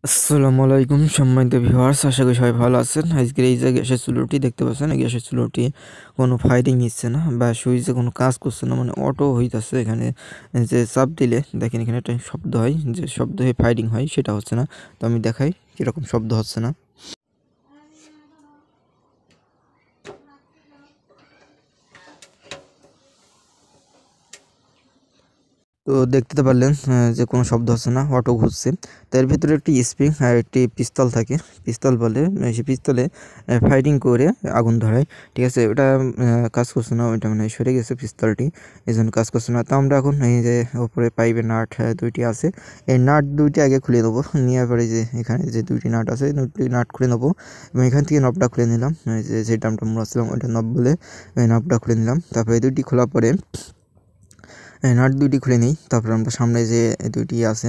আসসালামু আলাইকুম সম্মানিত ভিউয়ার্স, আশা করি সবাই ভালো আছেন। আজকের এই যে গ্যাসের চুলোটি দেখতে পাচ্ছেন, এই গ্যাসের চুলোটি কোনো ফায়ারিং নিচ্ছে না বা সুইচে কোনো কাজ করছে না, মানে অটো হইতাছে। এখানে যে চাপ দিলে দেখেন এখানে একটা শব্দ হয়, যে শব্দ হয়ে ফায়ারিং হয়, সেটা হচ্ছে না। তো আমি দেখাই কীরকম শব্দ হচ্ছে না। তো দেখতে তো পারলেন যে কোনো শব্দ হচ্ছে না, অটো ঘুরছে। তো এর ভিতরে একটি স্প্রিং আর একটি পিস্তল থাকে, পিস্তল বলে। সেই পিস্তলে ফায়ারিং করে আগুন ধরায়, ঠিক আছে। ওটা কাজ করছে না, ওইটা মানে সরে গেছে পিস্তলটি, এই জন্য কাজ করছে না। তো আমরা এখন এই যে ওপরে পাইপের নাট দুইটি আছে, এই নাট দুইটি আগে খুলে নেবো। নেওয়ার পরে যে এখানে যে দুইটি নাট আছে, দুইটি নাট খুলে নেবো এবং এখান থেকে নবটা খুলে নিলাম। যে ডামটা মোড়াচ্ছিলাম ওইটা নব বলে, নবটা খুলে নিলাম। তারপরে এই দুইটি খোলার পরে নাট দুইটি খুলে নিই। তারপরে আমরা সামনে যে দুইটি আছে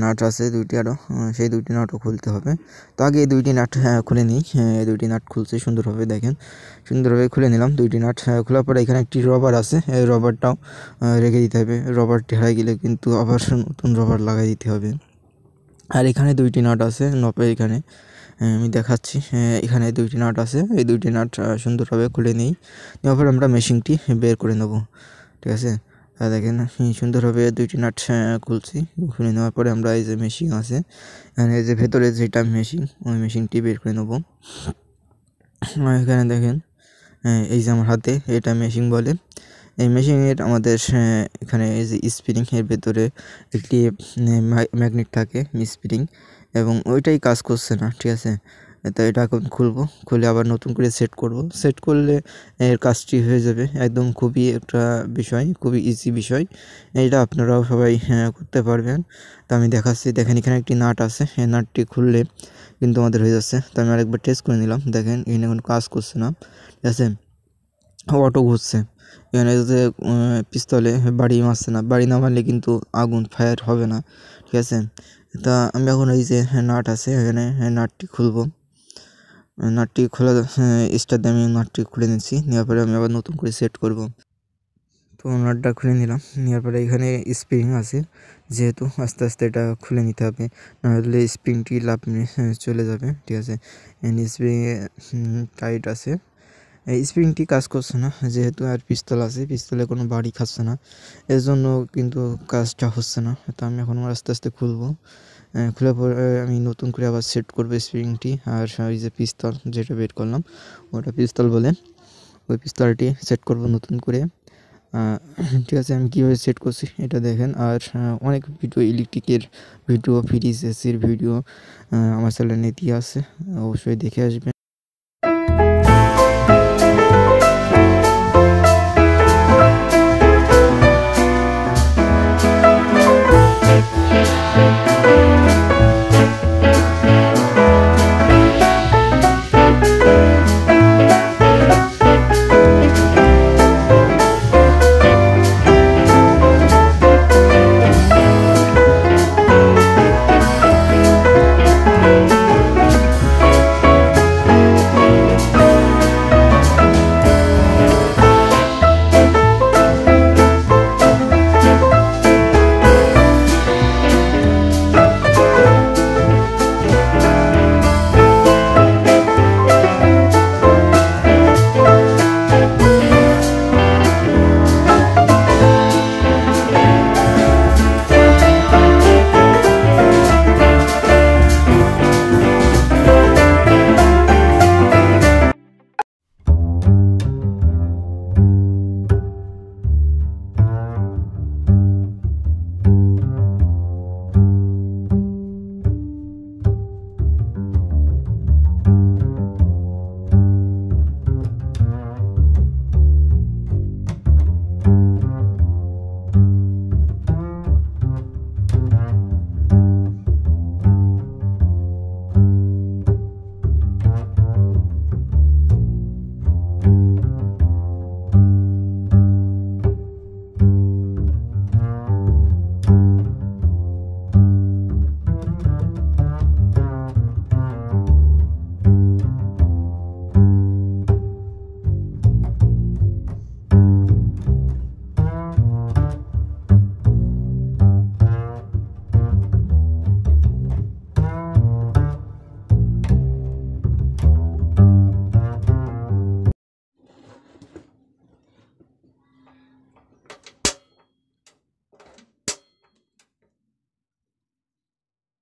নাট আছে দুইটি, আরও সেই দুইটি নাটও খুলতে হবে। তো আগে এই দুইটি নাট খুলে নিই। এই দুইটি নাট খুলছে সুন্দরভাবে, দেখেন সুন্দরভাবে খুলে নিলাম দুইটি নাট। খোলার পরে এখানে একটি রবার আছে, এই রবারটাও রেখে দিতে হবে। রবারটি হারিয়ে গেলে কিন্তু আবার নতুন রবার লাগাই দিতে হবে। আর এখানে দুইটি নাট আছে নপে, এখানে আমি দেখাচ্ছি। এখানে দুইটি নাট আছে, এই দুইটি নাট সুন্দরভাবে খুলে নিই। নেওয়ার পর আমরা মেশিনটি বের করে নেব, ঠিক আছে। দেখেন সুন্দরভাবে দুইটি নাট খুলছি। খুলে নেওয়ার পরে আমরা এই যে মেশিন আছে, এখানে এই যে ভেতরে যেটা মেশিন, ওই মেশিনটি বের করে নেব। এখানে দেখেন এই যে আমার হাতে, এটা মেশিন বলে। এই মেশিনের আমাদের এখানে এই যে স্প্রিং এর ভেতরে একটি ম্যাগনেট থাকে, স্প্রিং, এবং ওইটাই কাজ করছে না, ঠিক আছে। তো এটা এখন খুলবো, খুলে আবার নতুন করে সেট করব। সেট করলে এর কাজটি হয়ে যাবে। একদম খুবই একটা বিষয়, খুবই ইজি বিষয়। এটা আপনারাও সবাই করতে পারবেন। তো আমি দেখাচ্ছি, দেখেন এখানে একটি নাট আছে, এই নাটটি খুললে কিন্তু আমাদের হয়ে যাচ্ছে। তো আমি আরেকবার টেস্ট করে নিলাম, দেখেন এখানে কোনো কাজ করছে না, ঠিক আছে, অটো ঘুরছে। এখানে যে পিস্তলে বাড়ি মারছে না, বাড়ি না মারলে কিন্তু আগুন ফায়ার হবে না, ঠিক আছে। তা আমি এখন এই যে নাট আছে, এখানে নাটটি খুলবো। নাটটি খোলা স্টার দিয়ে আমি নাটটি খুলে নিচ্ছি। নেওয়ার পরে আমি আবার নতুন করে সেট করব। তো নাটটা খুলে নিলাম। নেওয়ার পরে এখানে স্প্রিং আছে, যেহেতু আস্তে আস্তে এটা খুলে নিতে হবে, নাহলে স্প্রিংটি লাভ চলে যাবে, ঠিক আছে। স্প্রিংয়ে টাইট আছে, এই স্প্রিংটি কাজ করছে না, যেহেতু আর পিস্তল আছে, পিস্তলে কোনো বাড়ি খাচ্ছে না, এর জন্য কিন্তু কাজটা হচ্ছে না। তো আমি এখন আস্তে আস্তে খুলবো। খোলার পরে আমি নতুন করে আবার সেট করবো স্প্রিংটি। আর ওই যে পিস্তল যেটা বের করলাম, ওটা পিস্তল বলে, ওই পিস্তলটি সেট করব নতুন করে। ঠিক আছে, আমি কীভাবে সেট করছি এটা দেখেন। আর অনেক ভিডিও, ইলেকট্রিকের ভিডিও, ফ্রিজ এসির ভিডিও আমার চ্যানেলে দিয়ে আছে, অবশ্যই দেখে আসবেন।